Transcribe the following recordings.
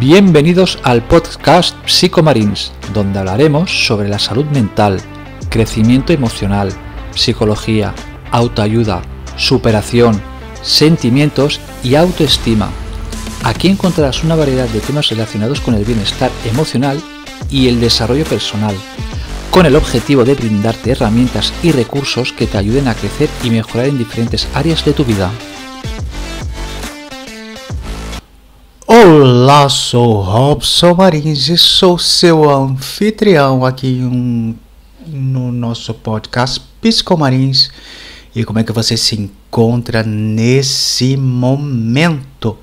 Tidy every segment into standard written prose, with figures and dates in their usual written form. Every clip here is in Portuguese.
Bienvenidos al podcast Psicomarins, donde hablaremos sobre la salud mental, crecimiento emocional, psicología, autoayuda, superación, sentimientos y autoestima. Aquí encontrarás una variedad de temas relacionados con el bienestar emocional y el desarrollo personal, con el objetivo de brindarte herramientas y recursos que te ayuden a crecer y mejorar en diferentes áreas de tu vida. Olá, sou Robson Marins e sou seu anfitrião aqui no nosso podcast Psicomarins. E como é que você se encontra nesse momento?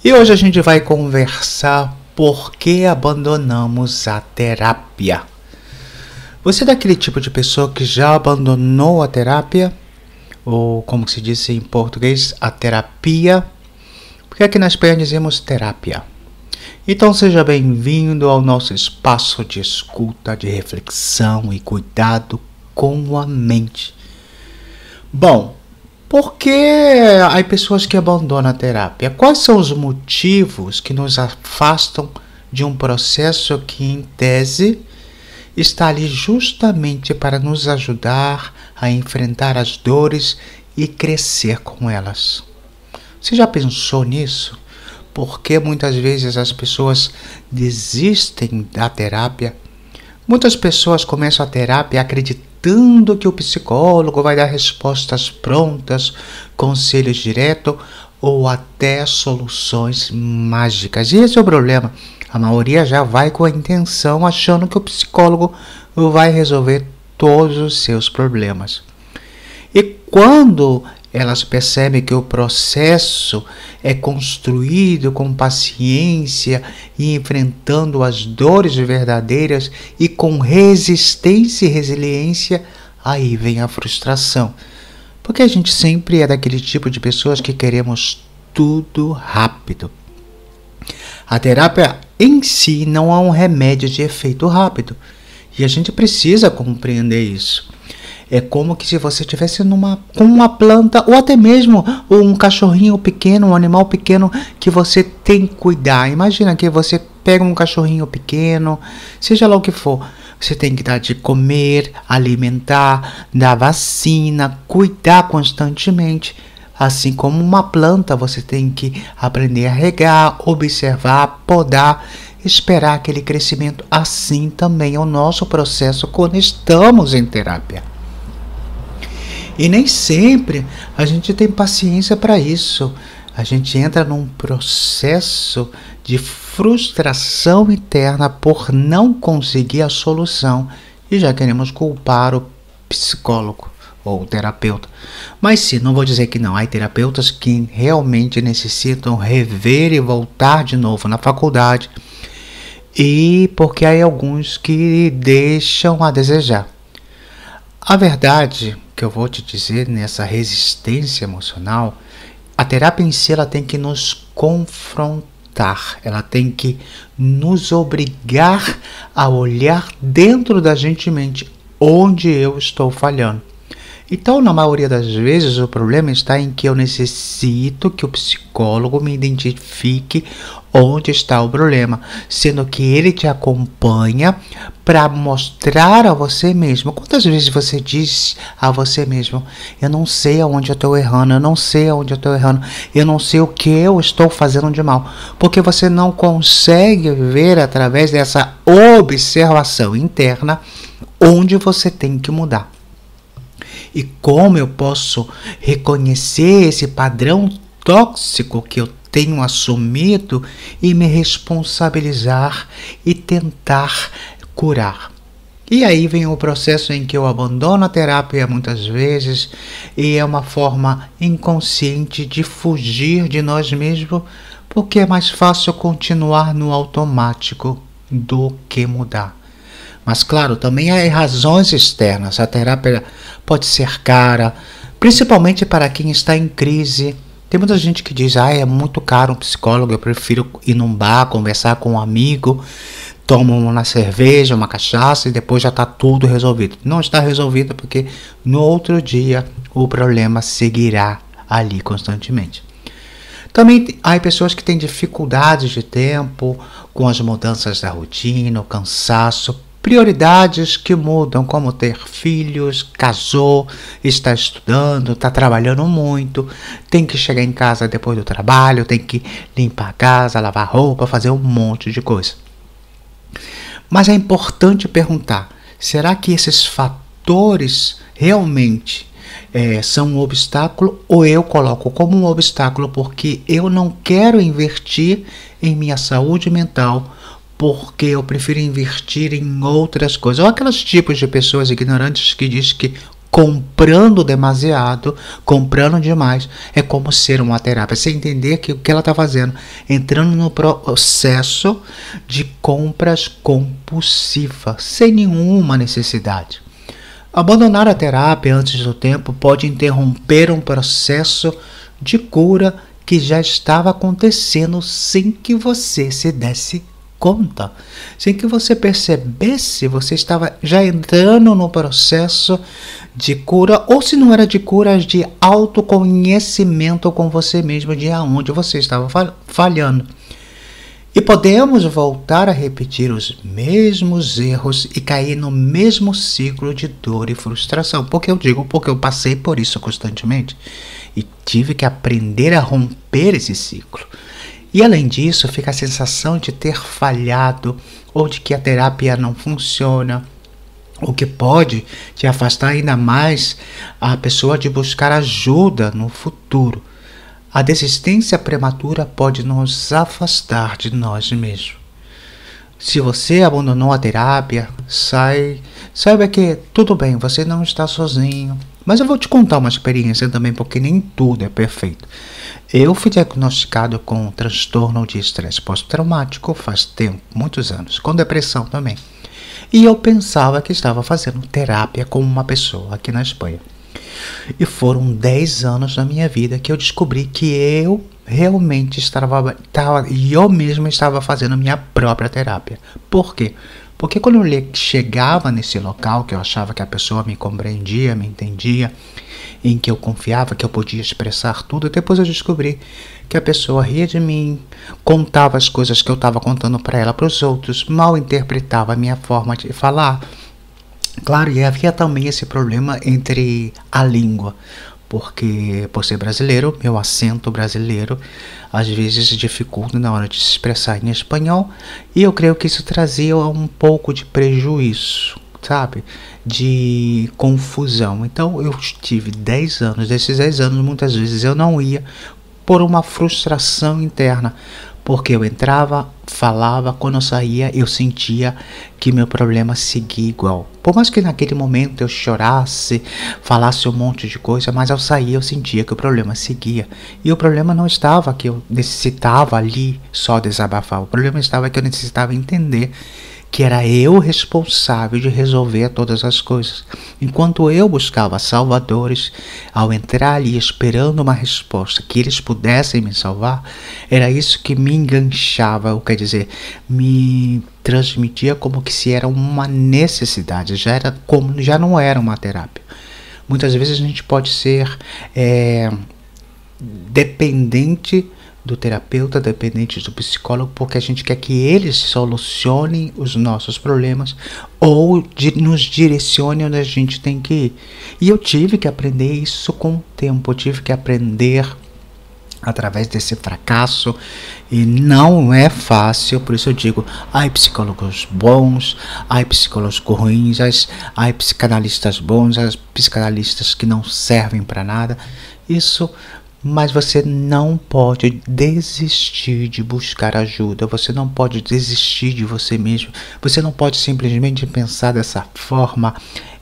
E hoje a gente vai conversar por que abandonamos a terapia. Você é daquele tipo de pessoa que já abandonou a terapia? Ou como se diz em português, a terapia? Porque aqui na Espanha dizemos terapia. Então seja bem-vindo ao nosso espaço de escuta, de reflexão e cuidado com a mente. Bom, por que há pessoas que abandonam a terapia? Quais são os motivos que nos afastam de um processo que, em tese, está ali justamente para nos ajudar a enfrentar as dores e crescer com elas? Você já pensou nisso? Porque muitas vezes as pessoas desistem da terapia. Muitas pessoas começam a terapia acreditando que o psicólogo vai dar respostas prontas, conselhos diretos ou até soluções mágicas. E esse é o problema. A maioria já vai com a intenção achando que o psicólogo vai resolver todos os seus problemas. E quando elas percebem que o processo é construído com paciência e enfrentando as dores verdadeiras e com resistência e resiliência, aí vem a frustração. Porque a gente sempre é daquele tipo de pessoas que queremos tudo rápido. A terapia em si não é um remédio de efeito rápido. E a gente precisa compreender isso. É como que se você estivesse com uma planta ou até mesmo um cachorrinho pequeno, um animal pequeno que você tem que cuidar. Imagina que você pega um cachorrinho pequeno, seja lá o que for. Você tem que dar de comer, alimentar, dar vacina, cuidar constantemente. Assim como uma planta, você tem que aprender a regar, observar, podar, esperar aquele crescimento. Assim também é o nosso processo quando estamos em terapia. E nem sempre a gente tem paciência para isso. A gente entra num processo de frustração interna por não conseguir a solução e já queremos culpar o psicólogo ou o terapeuta. Mas sim, não vou dizer que não. Há terapeutas que realmente necessitam rever e voltar de novo na faculdade. E porque há alguns que deixam a desejar. A verdade que eu vou te dizer nessa resistência emocional, a terapia em si ela tem que nos confrontar, ela tem que nos obrigar a olhar dentro da gente mente onde eu estou falhando. Então, na maioria das vezes, o problema está em que eu necessito que o psicólogo me identifique onde está o problema, sendo que ele te acompanha para mostrar a você mesmo. Quantas vezes você diz a você mesmo, eu não sei aonde eu estou errando, eu não sei aonde eu estou errando, eu não sei o que eu estou fazendo de mal, porque você não consegue ver através dessa observação interna onde você tem que mudar. E como eu posso reconhecer esse padrão tóxico que eu tenho assumido e me responsabilizar e tentar curar. E aí vem o processo em que eu abandono a terapia muitas vezes e é uma forma inconsciente de fugir de nós mesmos, porque é mais fácil continuar no automático do que mudar. Mas claro, também há razões externas. A terapia pode ser cara, principalmente para quem está em crise. Tem muita gente que diz, é muito caro um psicólogo, eu prefiro ir num bar, conversar com um amigo, tomar uma cerveja, uma cachaça e depois já está tudo resolvido. Não está resolvido porque no outro dia o problema seguirá ali constantemente. Também há pessoas que têm dificuldades de tempo com as mudanças da rotina, o cansaço, prioridades que mudam, como ter filhos, casou, está estudando, está trabalhando muito, tem que chegar em casa depois do trabalho, tem que limpar a casa, lavar roupa, fazer um monte de coisa. Mas é importante perguntar, será que esses fatores realmente são um obstáculo, ou eu coloco como um obstáculo porque eu não quero investir em minha saúde mental, porque eu prefiro investir em outras coisas? Ou aqueles tipos de pessoas ignorantes que dizem que comprando demasiado, comprando demais, é como ser uma terapia. Você entender que o que ela está fazendo, entrando no processo de compras compulsivas, sem nenhuma necessidade. Abandonar a terapia antes do tempo pode interromper um processo de cura que já estava acontecendo sem que você se desse conta. Sem que você percebesse, você estava já entrando no processo de cura, ou se não era de cura, de autoconhecimento com você mesmo, de aonde você estava falhando. E podemos voltar a repetir os mesmos erros e cair no mesmo ciclo de dor e frustração. Porque eu passei por isso constantemente e tive que aprender a romper esse ciclo. E além disso, fica a sensação de ter falhado ou de que a terapia não funciona, o que pode te afastar ainda mais a pessoa de buscar ajuda no futuro. A desistência prematura pode nos afastar de nós mesmos. Se você abandonou a terapia, saiba que tudo bem, você não está sozinho. Mas eu vou te contar uma experiência também, porque nem tudo é perfeito. Eu fui diagnosticado com transtorno de estresse pós-traumático faz tempo, muitos anos, com depressão também. E eu pensava que estava fazendo terapia com uma pessoa aqui na Espanha. E foram 10 anos da minha vida que eu descobri que eu realmente eu mesmo estava fazendo a minha própria terapia. Por quê? Porque quando eu chegava nesse local, que eu achava que a pessoa me compreendia, me entendia, em que eu confiava que eu podia expressar tudo, depois eu descobri que a pessoa ria de mim, contava as coisas que eu estava contando para ela, para os outros, mal interpretava a minha forma de falar. Claro, e havia também esse problema entre a língua, porque por ser brasileiro, meu acento brasileiro às vezes dificulta na hora de se expressar em espanhol, e eu creio que isso trazia um pouco de prejuízo, sabe, de confusão. Então eu tive 10 anos, desses 10 anos muitas vezes eu não ia por uma frustração interna, porque eu entrava, falava, quando eu saía eu sentia que meu problema seguia igual. Por mais que naquele momento eu chorasse, falasse um monte de coisa, mas ao sair eu sentia que o problema seguia. E o problema não estava que eu necessitava ali só desabafar, o problema estava que eu necessitava entender que era eu responsável de resolver todas as coisas. Enquanto eu buscava salvadores, ao entrar ali esperando uma resposta, que eles pudessem me salvar, era isso que me enganchava, quer dizer, me transmitia como que se era uma necessidade, já não era uma terapia. Muitas vezes a gente pode ser dependente do terapeuta, dependente do psicólogo, porque a gente quer que eles solucionem os nossos problemas ou nos direcione onde a gente tem que ir. E eu tive que aprender isso com o tempo, eu tive que aprender através desse fracasso, e não é fácil. Por isso eu digo, há psicólogos bons, há psicólogos ruins, há psicanalistas bons, há psicanalistas que não servem para nada. Mas você não pode desistir de buscar ajuda, você não pode desistir de você mesmo, você não pode simplesmente pensar dessa forma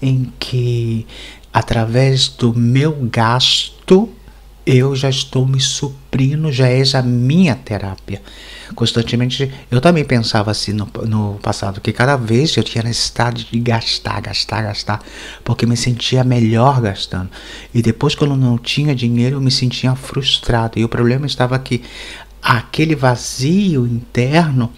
em que, através do meu gasto, eu já estou me suprindo, já é a minha terapia. Constantemente, eu também pensava assim no passado, que cada vez eu tinha necessidade de gastar, porque me sentia melhor gastando. E depois, quando não tinha dinheiro, eu me sentia frustrado. E o problema estava que aquele vazio interno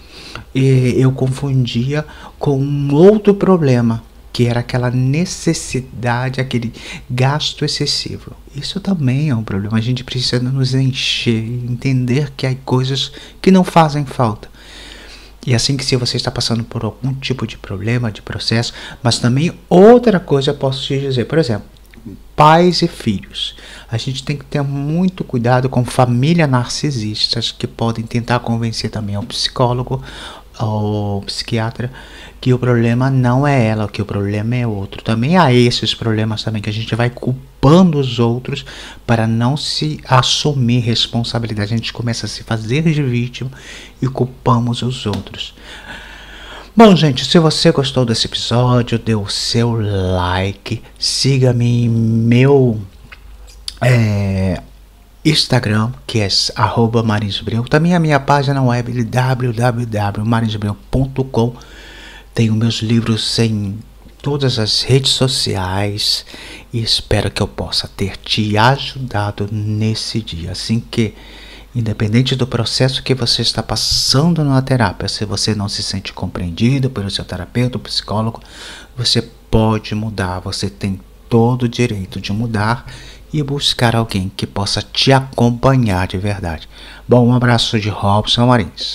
eu confundia com um outro problema, que era aquela necessidade, aquele gasto excessivo. Isso também é um problema. A gente precisa nos encher e entender que há coisas que não fazem falta. E assim que se você está passando por algum tipo de problema, de processo, mas também outra coisa eu posso te dizer, por exemplo, pais e filhos. A gente tem que ter muito cuidado com famílias narcisistas que podem tentar convencer também ao psicólogo ou psiquiatra que o problema não é ela, que o problema é outro. Também há esses problemas também que a gente vai culpando os outros para não se assumir responsabilidade. A gente começa a se fazer de vítima e culpamos os outros. Bom, gente, se você gostou desse episódio, dê o seu like, siga-me em meu Instagram, que é @marinsbreu. Também a minha página web www.marinsbreu.com. Tenho meus livros em todas as redes sociais e espero que eu possa ter te ajudado nesse dia. Assim que, independente do processo que você está passando na terapia, se você não se sente compreendido pelo seu terapeuta ou psicólogo, você pode mudar, você tem todo o direito de mudar e buscar alguém que possa te acompanhar de verdade. Bom, um abraço de Robson Marins.